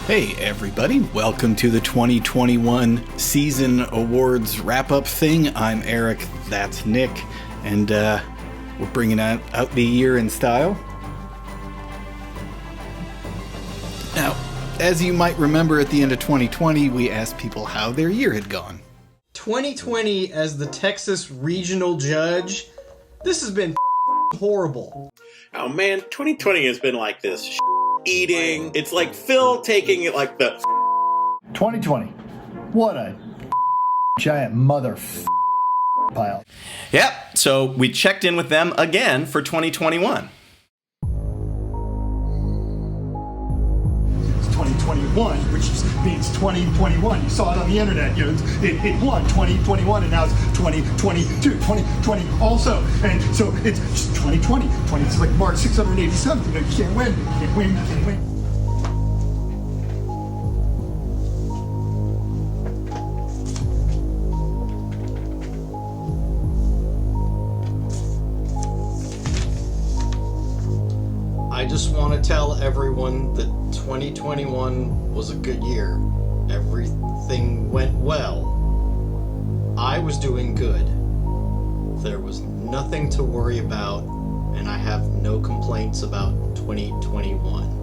Hey everybody, welcome to the 2021 season awards wrap-up thing. I'm Eric, that's Nick, and we're bringing out the year in style. Now, as you might remember at the end of 2020, we asked people how their year had gone. 2020 as the Texas regional judge, this has been horrible. Oh man, 2020 has been like this eating. It's like Phil taking it like the 2020. What a giant mother pile. Yep, so we checked in with them again for 2021. It's 2021, which means 2021. You saw it on the internet. You know, it won 2021, and now it's 2022, 2020 also. And so it's just 2020. It's like March 687. You know, you can't win. You can't win. You can't win. I just want to tell everyone that 2021 was a good year. Everything went well. I was doing good. There was nothing to worry about, and I have no complaints about 2021.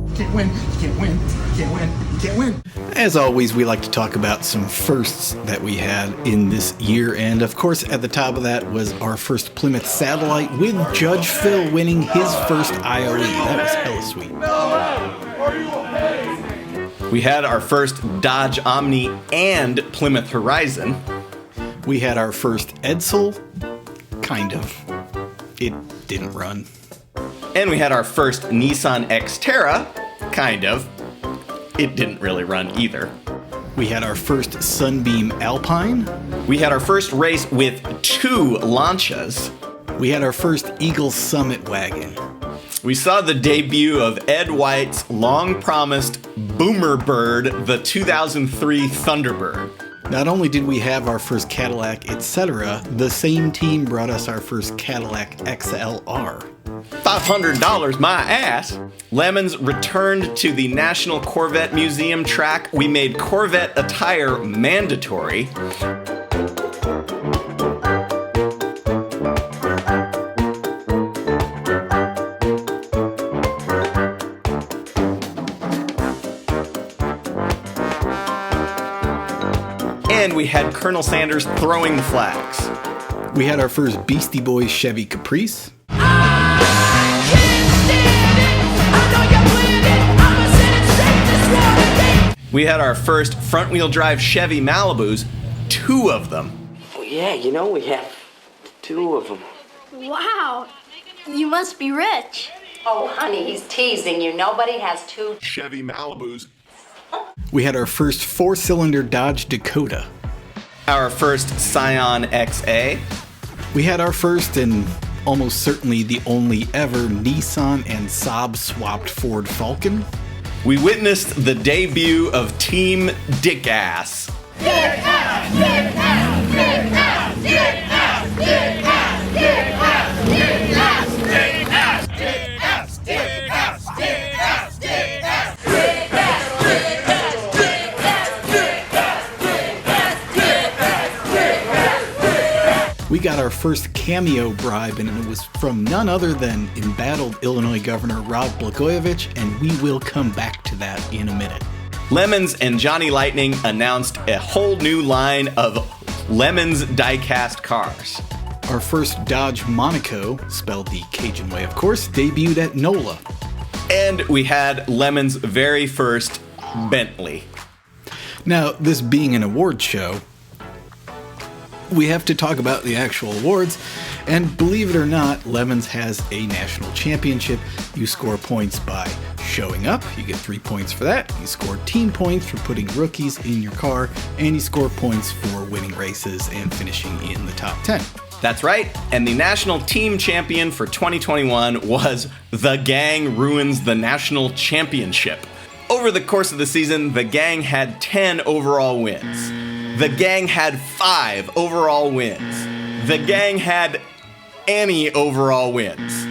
You can't win. You can't win. You can't win. You can't win. As always, we like to talk about some firsts that we had in this year, and of course at the top of that was our first Plymouth Satellite, with Judge Phil winning his first IOE. That was hella sweet. We had our first Dodge Omni and Plymouth Horizon. We had our first Edsel, kind of. It didn't run. And we had our first Nissan Xterra, kind of. It didn't really run either. We had our first Sunbeam Alpine. We had our first race with 2 Lancias. We had our first Eagle Summit wagon. We saw the debut of Ed White's long-promised Boomer Bird, the 2003 Thunderbird. Not only did we have our first Cadillac, etc., the same team brought us our first Cadillac XLR. $500 my ass. Lemons returned to the National Corvette Museum track. We made Corvette attire mandatory. And we had Colonel Sanders throwing the flags. We had our first Beastie Boys Chevy Caprice. We had our first front-wheel drive Chevy Malibus, 2 of them. Well, yeah, you know, we have 2 of them. Wow, you must be rich. Oh, honey, he's teasing you. Nobody has 2 Chevy Malibus. We had our first 4-cylinder Dodge Dakota. Our first Scion XA. We had our first and almost certainly the only ever Nissan and Saab swapped Ford Falcon. We witnessed the debut of Team Dick-Ass. Dick-Ass! Dick-Ass! Dick-Ass! Dick-Ass! Dick-Ass! Dick-Ass! Dick-Ass! Dick-Ass! Dick-Ass! Dick-Ass! Dick-Ass! Dick-Ass! We got our first cameo bribe, and it was from none other than embattled Illinois Governor Rod Blagojevich, and we will come back to that in a minute. Lemons and Johnny Lightning announced a whole new line of Lemons die-cast cars. Our first Dodge Monaco, spelled the Cajun way of course, debuted at NOLA. And we had Lemons' very first Bentley. Now, this being an award show, we have to talk about the actual awards, and believe it or not, Lemons has a national championship. You score points by showing up, you get 3 points for that. You score team points for putting rookies in your car, and you score points for winning races and finishing in the top 10. That's right, and the national team champion for 2021 was The Gang Ruins the National Championship. Over the course of the season, the gang had 10 overall wins. The gang had 5 overall wins. The gang had any overall wins.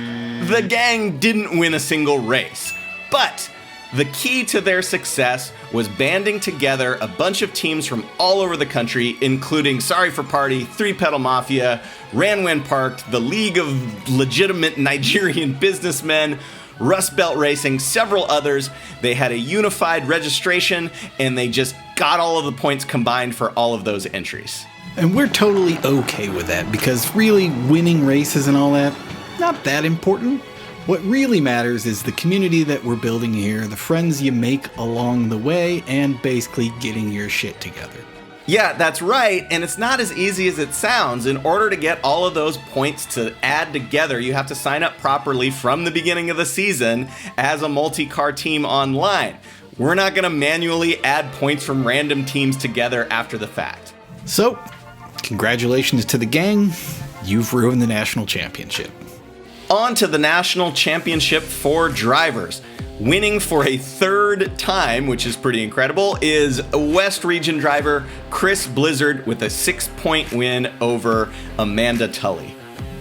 The gang didn't win a single race, but The key to their success was banding together a bunch of teams from all over the country, including Sorry for Party, Three Pedal Mafia, Ran When Parked, the League of Legitimate Nigerian Businessmen, Rust Belt Racing, several others. They had a unified registration, and they just got all of the points combined for all of those entries. And we're totally okay with that, because really winning races and all that, not that important. What really matters is the community that we're building here, the friends you make along the way, and basically getting your shit together. Yeah, that's right, and it's not as easy as it sounds. In order to get all of those points to add together, you have to sign up properly from the beginning of the season as a multi-car team online. We're not going to manually add points from random teams together after the fact. So, congratulations to the gang. You've ruined the national championship. On to the national championship for drivers. Winning for a third time, which is pretty incredible, is West Region driver Chris Blizzard with a 6-point win over Amanda Tully.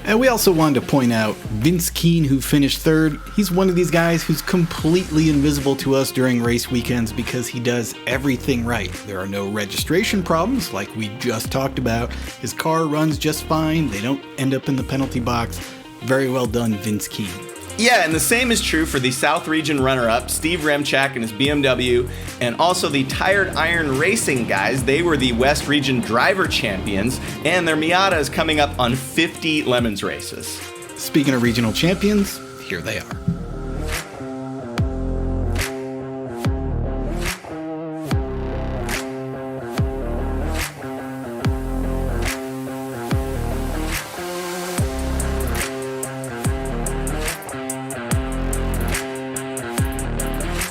And we also wanted to point out Vince Keane, who finished third. He's one of these guys who's completely invisible to us during race weekends because he does everything right. There are no registration problems, like we just talked about. His car runs just fine. They don't end up in the penalty box. Very well done, Vince Keane. Yeah, and the same is true for the South Region runner-up, Steve Remchak and his BMW, and also the Tired Iron Racing guys. They were the West Region driver champions, and their Miata is coming up on 50 Lemons races. Speaking of regional champions, here they are.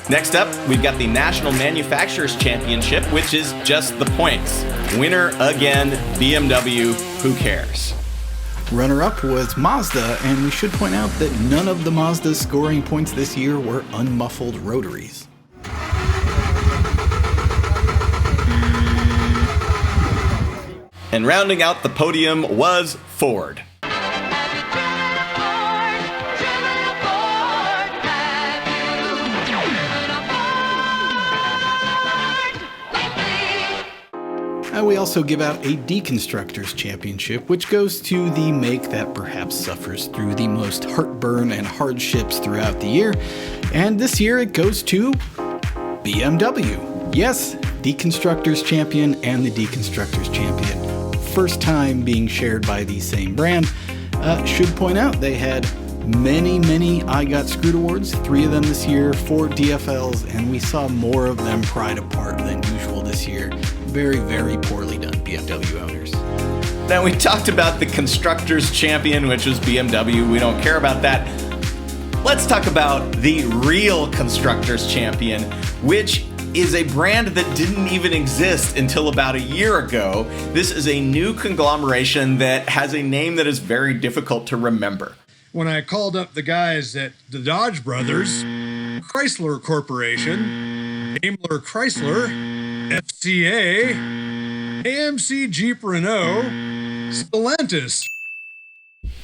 Next up, we've got the National Manufacturers Championship, which is just the points. Winner again, BMW, who cares? Runner-up was Mazda, and we should point out that none of the Mazdas scoring points this year were unmuffled rotaries. And rounding out the podium was Ford. We also give out a Deconstructors Championship, which goes to the make that perhaps suffers through the most heartburn and hardships throughout the year. And this year it goes to BMW. Yes, Deconstructors Champion and the Deconstructors Champion. First time being shared by the same brand. Should point out they had many I Got Screwed awards, 3 of them this year, 4 DFLs, and we saw more of them pried apart than usual this year. Very poorly done, BMW owners. Now, we talked about the Constructors Champion, which was BMW. We don't care about that. Let's talk about the real Constructors Champion, which is a brand that didn't even exist until about a year ago. This is a new conglomeration that has a name that is very difficult to remember. When I called up the guys at the Dodge Brothers, Chrysler Corporation, Daimler Chrysler, FCA, AMC Jeep Renault, Stellantis.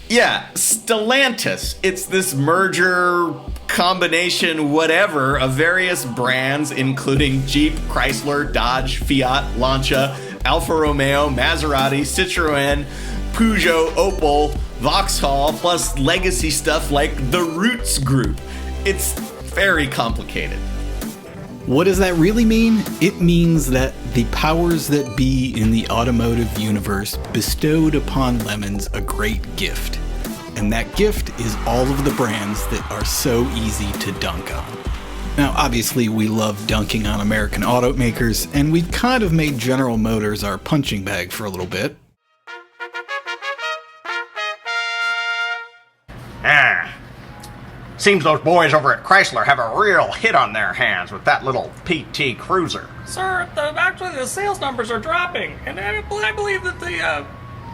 Yeah, Stellantis. It's this merger, combination, whatever, of various brands, including Jeep, Chrysler, Dodge, Fiat, Lancia, Alfa Romeo, Maserati, Citroën, Peugeot, Opel, Vauxhall, plus legacy stuff like the Roots Group. It's very complicated. What does that really mean? It means that the powers that be in the automotive universe bestowed upon Lemons a great gift. And that gift is all of the brands that are so easy to dunk on. Now, obviously, we love dunking on American automakers, and we've kind of made General Motors our punching bag for a little bit. Seems those boys over at Chrysler have a real hit on their hands with that little PT Cruiser. Sir, actually the sales numbers are dropping, and I believe that the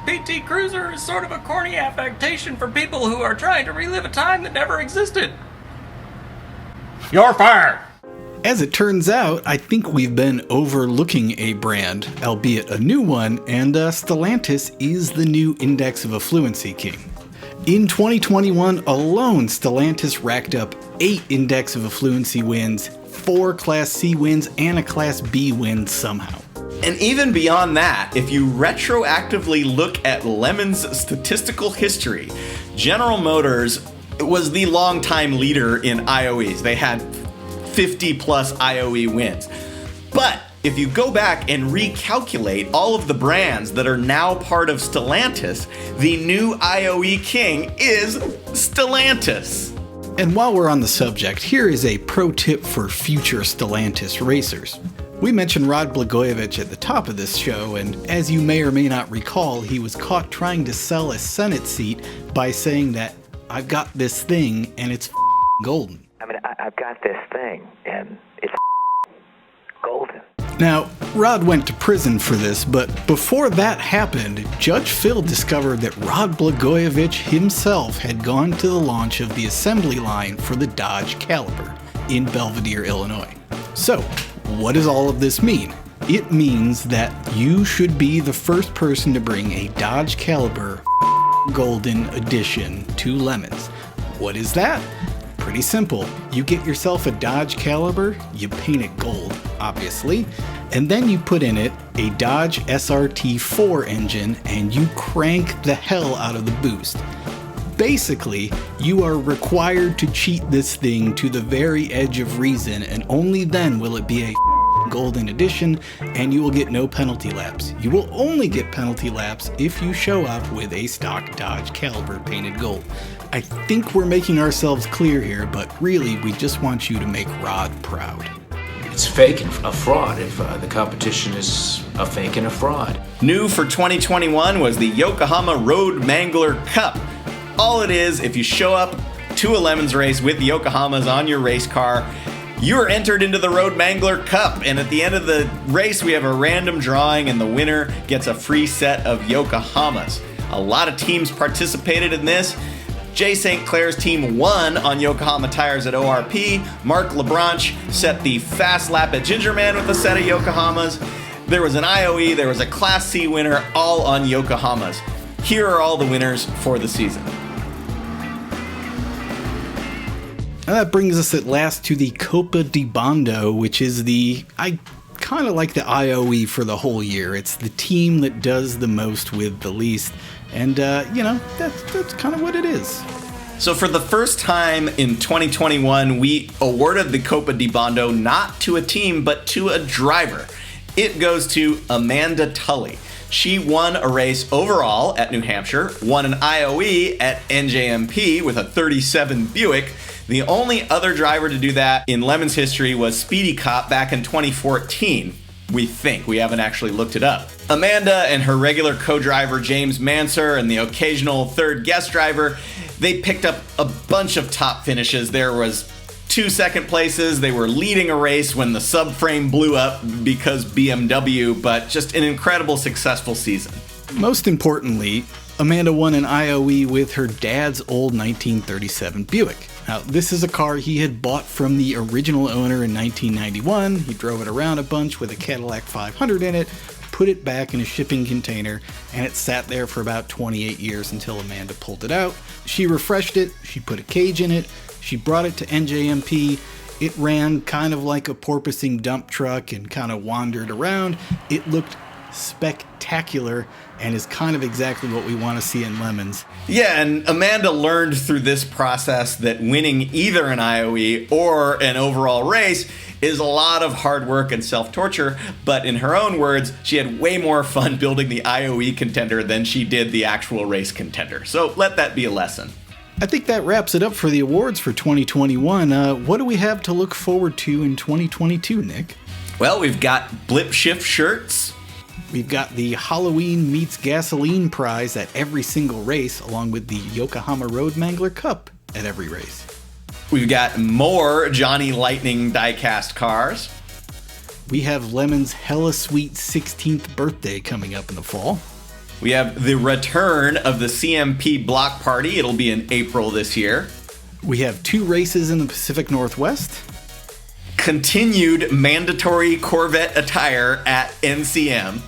PT Cruiser is sort of a corny affectation for people who are trying to relive a time that never existed. You're fired! As it turns out, I think we've been overlooking a brand, albeit a new one, and Stellantis is the new Index of Affluency king. In 2021 alone, Stellantis racked up 8 Index of Affluency wins, 4 Class C wins and a Class B win somehow. And even beyond that, if you retroactively look at Lemon's statistical history, General Motors was the longtime leader in IOEs. They had 50 plus IOE wins. But if you go back and recalculate all of the brands that are now part of Stellantis, the new IOE king is Stellantis. And while we're on the subject, here is a pro tip for future Stellantis racers. We mentioned Rod Blagojevich at the top of this show, and as you may or may not recall, he was caught trying to sell a Senate seat by saying that, "I've got this thing and it's golden." I mean, I've got this thing and it's golden. Now, Rod went to prison for this, but before that happened, Judge Phil discovered that Rod Blagojevich himself had gone to the launch of the assembly line for the Dodge Caliber in Belvidere, Illinois. So, what does all of this mean? It means that you should be the first person to bring a Dodge Caliber Golden Edition to Lemons. What is that? Pretty simple. You get yourself a Dodge Caliber, you paint it gold, obviously, and then you put in it a Dodge SRT4 engine and you crank the hell out of the boost. Basically, you are required to cheat this thing to the very edge of reason, and only then will it be a Golden Edition, and you will get no penalty laps. You will only get penalty laps if you show up with a stock Dodge Caliber painted gold. I think we're making ourselves clear here, but really we just want you to make Rod proud. It's fake and a fraud if the competition is a fake and a fraud. New for 2021 was the Yokohama Road Mangler Cup. All it is, if you show up to a Lemons race with the Yokohamas on your race car, you're entered into the Road Mangler Cup, and at the end of the race we have a random drawing and the winner gets a free set of Yokohamas. A lot of teams participated in this. Jay St. Clair's team won on Yokohama tires at ORP. Mark LeBranche set the fast lap at Gingerman with a set of Yokohamas. There was an IOE, there was a Class C winner, all on Yokohamas. Here are all the winners for the season. Now that brings us at last to the Copa di Bondo, which is I kind of like the IOE for the whole year. It's the team that does the most with the least. And, that's kind of what it is. So for the first time in 2021, we awarded the Copa di Bondo not to a team, but to a driver. It goes to Amanda Tully. She won a race overall at New Hampshire, won an IOE at NJMP with a 37 Buick. The only other driver to do that in Lemons history was Speedy Cop back in 2014. We think. We haven't actually looked it up. Amanda and her regular co-driver James Manser and the occasional third guest driver, they picked up a bunch of top finishes. There was 2 second places. They were leading a race when the subframe blew up because BMW, but just an incredible successful season. Most importantly, Amanda won an IOE with her dad's old 1937 Buick. Now, this is a car he had bought from the original owner in 1991. He drove it around a bunch with a Cadillac 500 in it, put it back in a shipping container, and it sat there for about 28 years until Amanda pulled it out. She refreshed it, she put a cage in it, she brought it to NJMP. It ran kind of like a porpoising dump truck and kind of wandered around. It looked spectacular and is kind of exactly what we want to see in Lemons. Yeah, and Amanda learned through this process that winning either an IOE or an overall race is a lot of hard work and self-torture, but in her own words, she had way more fun building the IOE contender than she did the actual race contender. So let that be a lesson. I think that wraps it up for the awards for 2021. What do we have to look forward to in 2022, Nick? Well, we've got Blip Shift shirts. We've got the Halloween meets gasoline prize at every single race, along with the Yokohama Road Mangler Cup at every race. We've got more Johnny Lightning diecast cars. We have Lemon's Hella Sweet 16th birthday coming up in the fall. We have the return of the CMP block party. It'll be in April this year. We have 2 races in the Pacific Northwest. Continued mandatory Corvette attire at NCM.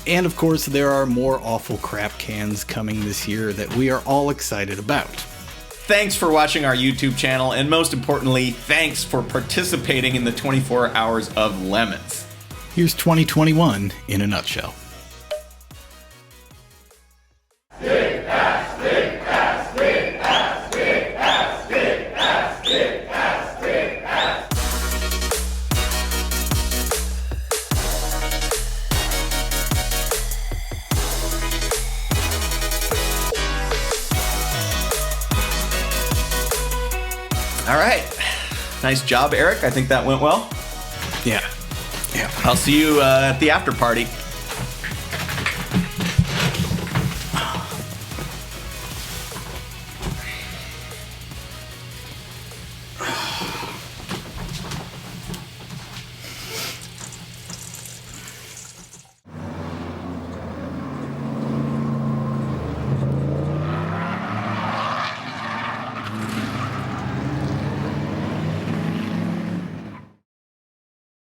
And of course, there are more awful crap cans coming this year that we are all excited about. thanks for watching our YouTube channel, and most importantly, thanks for participating in the 24 Hours of Lemons. Here's 2021 in a nutshell. All right. Nice job, Eric. I think that went well. Yeah. I'll see you at the after party.